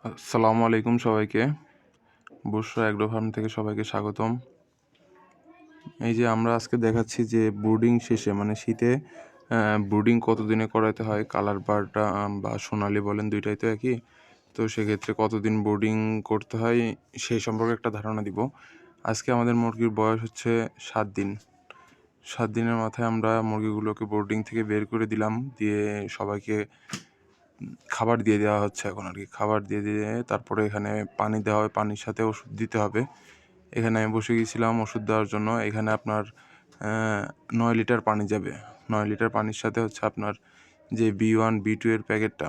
আসসালামু আলাইকুম সবাইকে। বুশরা অ্যাগ্রো ফার্ম থেকে সবাইকে স্বাগতম। এই যে আমরা আজকে দেখাচ্ছি যে ব্রুডিং শেষে মানে শীতে ব্রুডিং কতদিনে করাতে হয়। কালার বার্ড বা সোনালি বলেন, দুইটাই তো একই। তো সেক্ষেত্রে কতদিন ব্রুডিং করতে হয় সেই সম্পর্কে একটা ধারণা দিব। আজকে আমাদের মুরগির বয়স হচ্ছে 7 দিন। 7 দিনের মাথায় আমরা মুরগিগুলোকে ব্রুডিং থেকে বের করে দিলাম, দিয়ে সবাইকে খাবার দিয়ে দেওয়া হচ্ছে এখন আর কি। খাবার দিয়ে দিয়ে তারপরে এখানে পানি দেওয়া হয়, পানির সাথে ওষুধ দিতে হবে। এখানে আমি বসে গিয়েছিলাম ওষুধ দেওয়ার জন্য। এখানে আপনার 9 লিটার পানি যাবে। 9 লিটার পানির সাথে হচ্ছে আপনার যে B1 B2 এর প্যাকেটটা,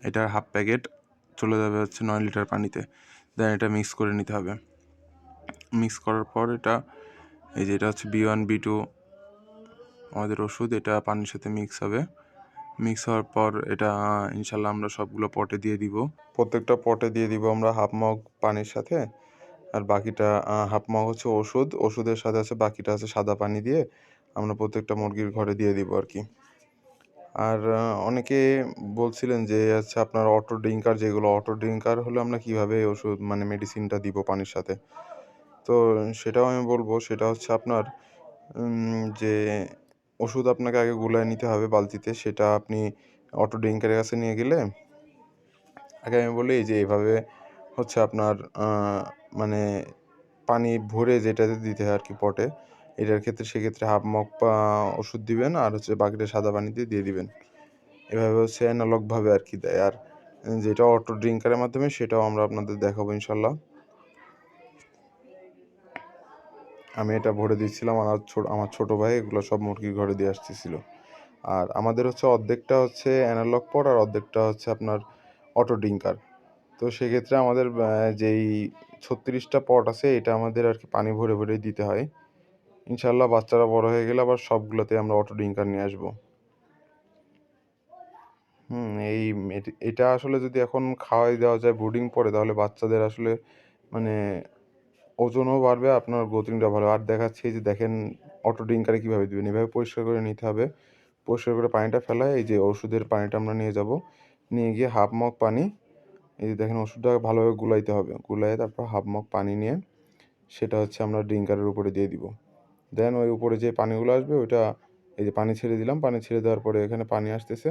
এটার হাফ প্যাকেট চলে যাবে হচ্ছে 9 লিটার পানিতে। দেন এটা মিক্স করে নিতে হবে। মিক্স করার পর এটা হচ্ছে B1 B2 আমাদের ওষুধ, এটা পানির সাথে মিক্স হবে। মিক্স হওয়ার পর এটা ইনশাল্লাহ আমরা সবগুলো পটে দিয়ে দিব। প্রত্যেকটা পটে দিয়ে দিব আমরা হাফ মগ পানির সাথে, আর বাকিটা হাফ মগ হচ্ছে ওষুধের সাথে আছে, বাকিটা আছে সাদা পানি দিয়ে আমরা প্রত্যেকটা মুরগির ঘরে দিয়ে দিব আর কি। আর অনেকে বলছিলেন যে আচ্ছা আপনার অটো ড্রিঙ্কার হলে আমরা কীভাবে ওষুধ মানে মেডিসিনটা দিব পানির সাথে। তো সেটাও আমি বলবো। সেটা হচ্ছে আপনার যে ওষুধ আপনাকে আগে গুলায় নিতে হবে বালতিতে। সেটা আপনি অটো ড্রিঙ্কারের কাছে নিয়ে গেলে আগে আমি বলি যে এভাবে হচ্ছে আপনার মানে পানি ভরে যেটাতে দিতে হয় আর কি পটে, এটার ক্ষেত্রে সেক্ষেত্রে হাফ মগ ওষুধ দিবেন, আর হচ্ছে বাকিটা সাদা পানিতে দিয়ে দিবেন। এভাবে হচ্ছে অ্যানালগভাবে আর কি দেয়। আর যেটা অটো ড্রিঙ্কারের মাধ্যমে সেটাও আমরা আপনাদের দেখাবো ইনশাল্লাহ। আমি এটা ভরে দিচ্ছিলাম, আমার ছোটো ভাই এগুলো সব মুরগির ঘরে দিয়ে আসতেছিল। আর আমাদের হচ্ছে অর্ধেকটা হচ্ছে অ্যানালগ পট আর অর্ধেকটা হচ্ছে আপনার অটো ড্রিঙ্কার। তো সেক্ষেত্রে আমাদের যেই 36টা পট আছে এটা আমাদের আর কি পানি ভরে ভরে দিতে হয়। ইনশাল্লাহ বাচ্চারা বড় হয়ে গেলে আবার সবগুলোতে আমরা অটো ড্রিঙ্কার নিয়ে আসবো। এটা আসলে যদি এখন খাওয়াই দেওয়া যায় ব্রুডিং পরে, তাহলে বাচ্চাদের আসলে মানে ওজনও বাড়বে, আপনার গ্রোথিংটা ভালো। আর দেখাচ্ছি যে দেখেন অটো ড্রিঙ্কারে কীভাবে দেবেন। এভাবে পরিষ্কার করে নিতে হবে। পরিষ্কার করে পানিটা ফেলায় এই যে ওষুধের পানিটা আমরা নিয়ে যাব, নিয়ে গিয়ে হাফ মগ পানি, এই যে দেখেন ওষুধটা ভালোভাবে গুলাইতে হবে। গুলাইয়ে তারপর হাফ মগ পানি নিয়ে সেটা হচ্ছে আমরা ড্রিঙ্কারের উপরে দিয়ে দিব। দেন ওই উপরে যে পানিগুলো আসবে ওইটা এই যে পানি ছেড়ে দিলাম। পানি ছেড়ে দেওয়ার পরে এখানে পানি আসতেছে।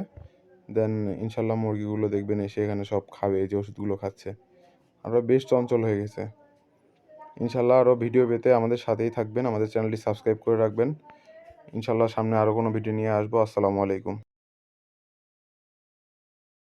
দেন ইনশাল্লাহ মুরগিগুলো দেখবেন এসে এখানে সব খাবে, এই যে ওষুধগুলো খাচ্ছে। আমরা বেশ চঞ্চল হয়ে গেছে। ইনশাল্লাহ আরও ভিডিও পেতে আমাদের সাথেই থাকবেন, আমাদের চ্যানেলটি সাবস্ক্রাইব করে রাখবেন। ইনশাল্লাহ সামনে আরও কোনো ভিডিও নিয়ে আসবো। আসসালামু আলাইকুম।